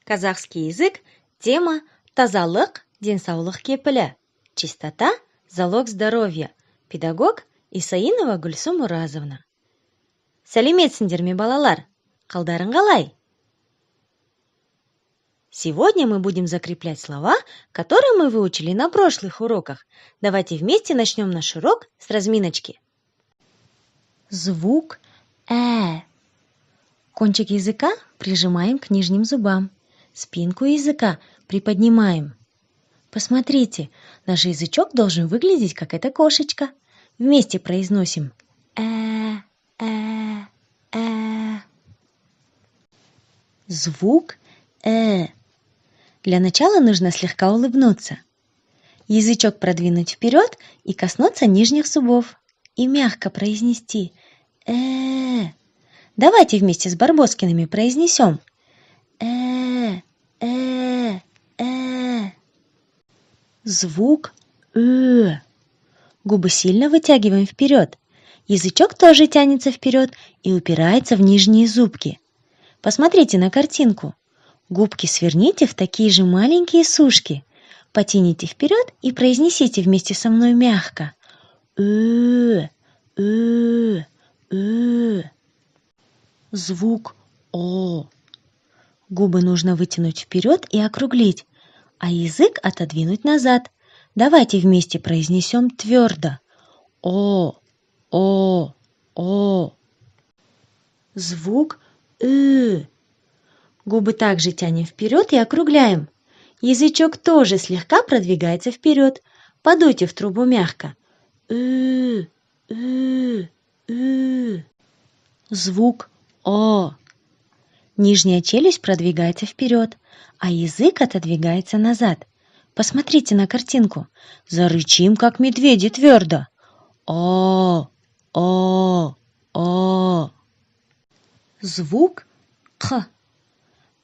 Казахский язык. Тема «Тазалық денсаулық кепілі». Чистота – залог здоровья. Педагог Исаинова Гүлсім Мұразовна. Сәлеметсіңдер ме, балалар? Қалдарың қалай? Сегодня мы будем закреплять слова, которые мы выучили на прошлых уроках. Давайте вместе начнем наш урок с разминочки. Звук «э». Кончик языка прижимаем к нижним зубам. Спинку языка приподнимаем. Посмотрите, наш язычок должен выглядеть, как эта кошечка. Вместе произносим «э». Звук «э». Для начала нужно слегка улыбнуться. Язычок продвинуть вперед и коснуться нижних зубов. И мягко произнести «э». Давайте вместе с Барбоскиными произнесем Звук «э». Губы сильно вытягиваем вперед. Язычок тоже тянется вперед и упирается в нижние зубки. Посмотрите на картинку. Губки сверните в такие же маленькие сушки. Потяните вперед и произнесите вместе со мной мягко. Звук «о». Губы нужно вытянуть вперед и округлить, а язык отодвинуть назад. Давайте вместе произнесем твердо. О. Звук «ы». Губы также тянем вперед и округляем. Язычок тоже слегка продвигается вперед. Подуйте в трубу мягко. Звук «о». Нижняя челюсть продвигается вперед, а язык отодвигается назад. Посмотрите на картинку. Зарычим, как медведи, твердо. О. Звук «х».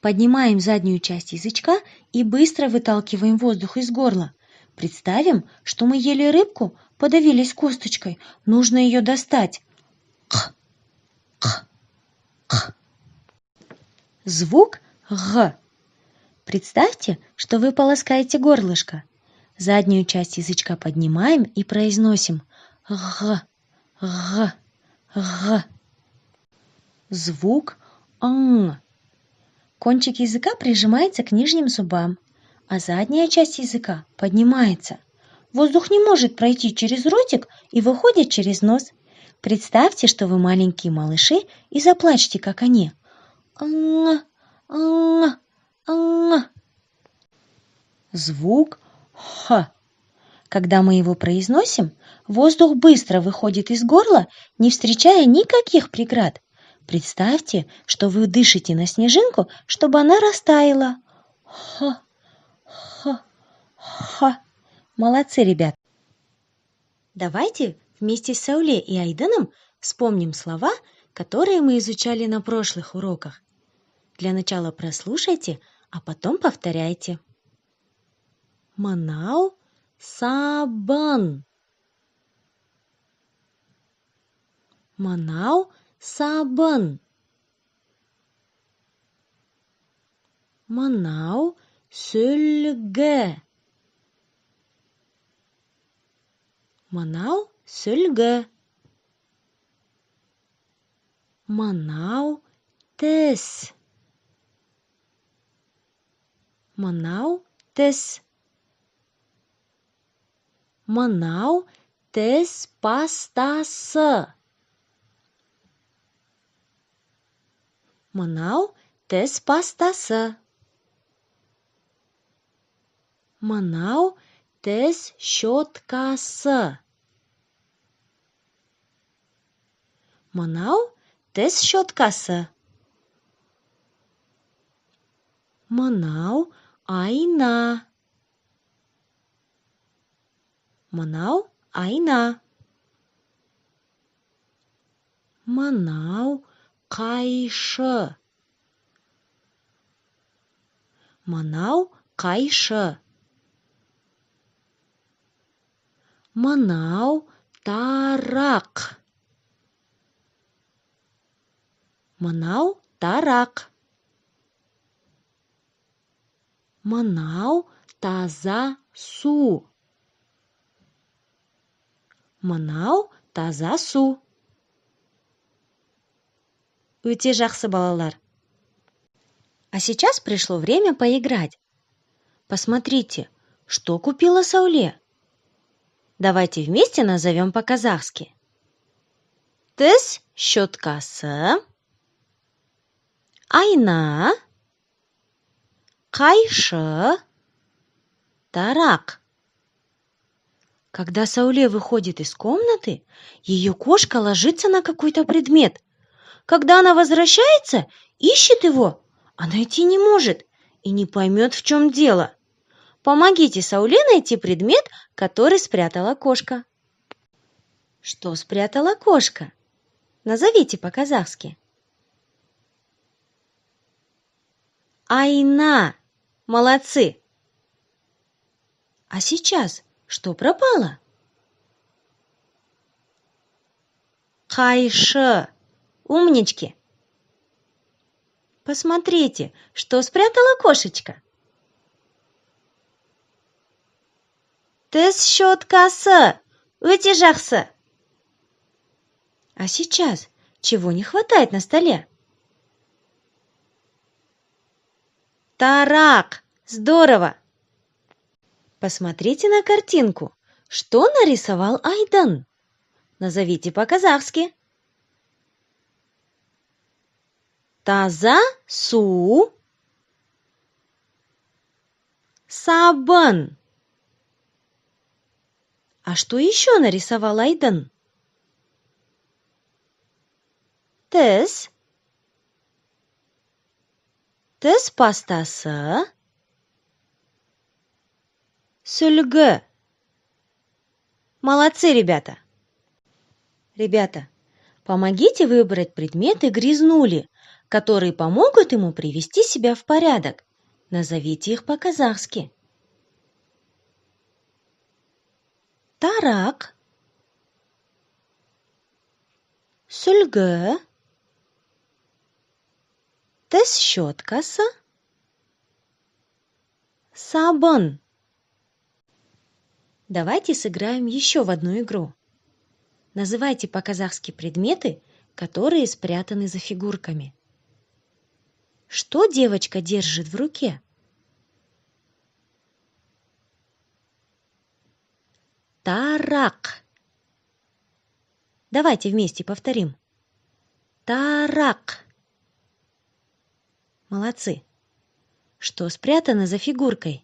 Поднимаем заднюю часть язычка и быстро выталкиваем воздух из горла. Представим, что мы ели рыбку, подавились косточкой. Нужно ее достать. Звук «г». Представьте, что вы полоскаете горлышко. Заднюю часть язычка поднимаем и произносим «г». Звук «н». Кончик языка прижимается к нижним зубам, а задняя часть языка поднимается. Воздух не может пройти через ротик и выходит через нос. Представьте, что вы маленькие малыши, и заплачьте, как они. Звук «х». Когда мы его произносим, воздух быстро выходит из горла, не встречая никаких преград. Представьте, что вы дышите на снежинку, чтобы она растаяла. Ха. Молодцы, ребят. Давайте вместе с Сауле и Айданом вспомним слова, которые мы изучали на прошлых уроках. Для начала прослушайте, а потом повторяйте. Манау сабан. Манау сабан. Манау сөлгі. Манау сөлгі. Манау тіс. Манау тіс. Манау тіс пастасы. Манау тіс пастасы. Манау тіс щеткасы. Манау тіс щеткасы. Манау айна. Манау айна. Манау қайшы. Манау қайшы. Манау тарақ. Манау тарақ. Мынау таза су. Мынау таза су. Өте жақсы, балалар. А сейчас пришло время поиграть. Посмотрите, что купила Сауле. Давайте вместе назовем по-казахски. Тіс щоткасы, айна, қайшы, тарақ. Когда Сауле выходит из комнаты, ее кошка ложится на какой-то предмет. Когда она возвращается, ищет его, а найти не может и не поймет, в чем дело. Помогите Сауле найти предмет, который спрятала кошка. Что спрятала кошка? Назовите по-казахски. Айна. Молодцы. А сейчас что пропало? Қайшы. Умнички. Посмотрите, что спрятала кошечка. Тіс щоткасы. Өте жақсы. А сейчас чего не хватает на столе? Тарақ. Здорово. Посмотрите на картинку. Что нарисовал Айдан? Назовите по-казахски. Таза су. Сабын. А что еще нарисовал Айдан? Тіс. Тіс пастасы. Сүлгі. Молодцы, ребята! Ребята, помогите выбрать предметы грязнули, которые помогут ему привести себя в порядок. Назовите их по-казахски. Тарақ, сүлгі, тіс щоткасы, сабын. Давайте сыграем еще в одну игру. Называйте по-казахски предметы, которые спрятаны за фигурками. Что девочка держит в руке? Тарақ. Давайте вместе повторим. Тарақ. Молодцы. Что спрятано за фигуркой?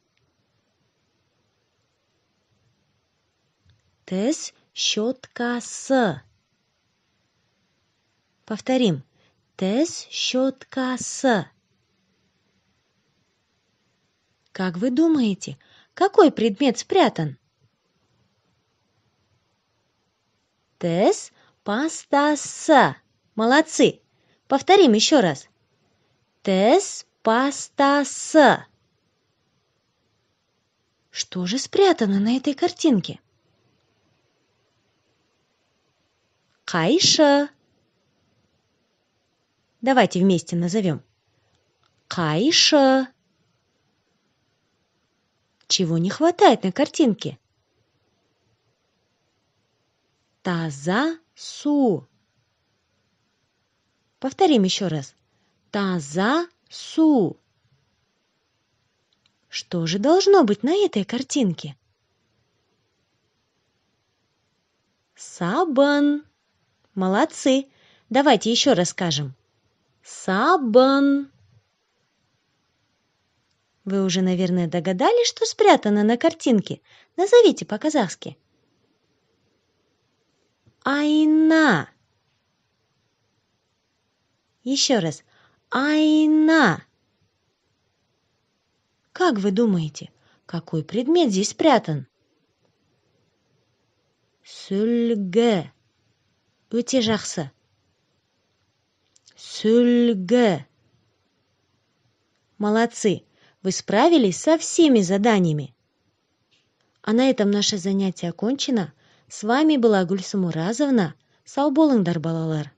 Тіс щоткасы. Повторим. Тіс щоткасы. Как вы думаете, какой предмет спрятан? Тіс пастасы. Молодцы. Повторим еще раз. Тіс пастасы. Что же спрятано на этой картинке? Қайшы. Давайте вместе назовем. Қайшы. Чего не хватает на картинке? Таза су. Повторим еще раз. Таза су. Что же должно быть на этой картинке? Сабын. Молодцы. Давайте еще раз скажем. Сабын. Вы уже, наверное, догадались, что спрятано на картинке? Назовите по-казахски. Айна. Еще раз. Айна. Как вы думаете, какой предмет здесь спрятан? Сүлгі. Өте жақсы. Сүлгі. Молодцы. Вы справились со всеми заданиями. А на этом наше занятие окончено. С вами была Гульсум Уразовна. Сау болыңдар, балалар.